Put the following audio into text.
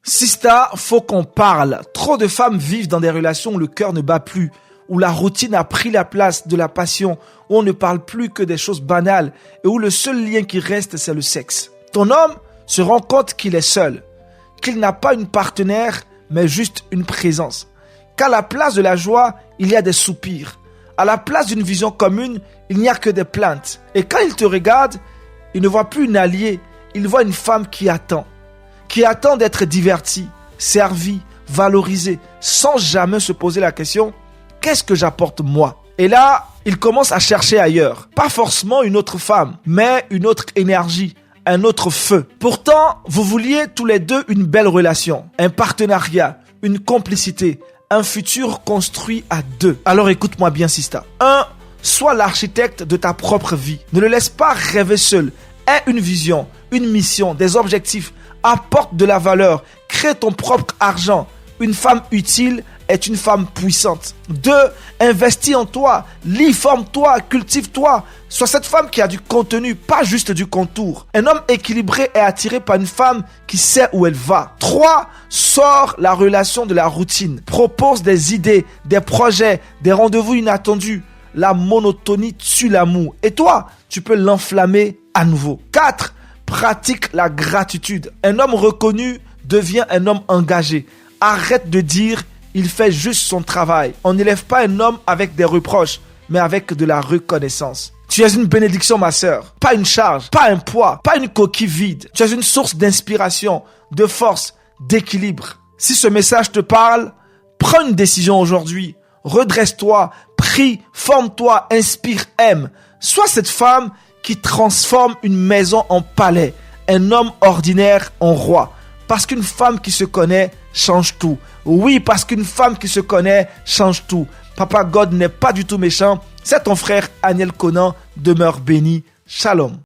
Sista, faut qu'on parle. Trop de femmes vivent dans des relations où le cœur ne bat plus, où la routine a pris la place de la passion, où on ne parle plus que des choses banales et où le seul lien qui reste, c'est le sexe. Ton homme se rend compte qu'il est seul, qu'il n'a pas une partenaire, mais juste une présence. Qu'à la place de la joie, il y a des soupirs. À la place d'une vision commune, il n'y a que des plaintes. Et quand il te regarde, il ne voit plus une alliée, il voit une femme qui attend d'être divertie, servie, valorisée, sans jamais se poser la question « Qu'est-ce que j'apporte moi ?» Et là, il commence à chercher ailleurs. Pas forcément une autre femme, mais une autre énergie, un autre feu. Pourtant, vous vouliez tous les deux une belle relation, un partenariat, une complicité, un futur construit à deux. Alors écoute-moi bien, Sista. 1. Sois l'architecte de ta propre vie. Ne le laisse pas rêver seul. Aie une vision, une mission, des objectifs. Apporte de la valeur. Crée ton propre argent. Une femme utile est une femme puissante. 2. Investis en toi. Lis, forme-toi, cultive-toi. Sois cette femme qui a du contenu, pas juste du contour. Un homme équilibré est attiré par une femme qui sait où elle va. 3. Sors la relation de la routine. Propose des idées, des projets, des rendez-vous inattendus. La monotonie tue l'amour. Et toi, tu peux l'enflammer à nouveau. 4. Pratique la gratitude. Un homme reconnu devient un homme engagé. Arrête de dire il fait juste son travail. On n'élève pas un homme avec des reproches, mais avec de la reconnaissance. Tu es une bénédiction, ma sœur. Pas une charge, pas un poids, pas une coquille vide. Tu es une source d'inspiration, de force, d'équilibre. Si ce message te parle, prends une décision aujourd'hui. Redresse-toi, prie, forme-toi, inspire, aime. Sois cette femme qui transforme une maison en palais, un homme ordinaire en roi. Parce qu'une femme qui se connaît change tout. Oui, parce qu'une femme qui se connaît change tout. Papa God n'est pas du tout méchant. C'est ton frère Aniel Conan. Demeure béni. Shalom.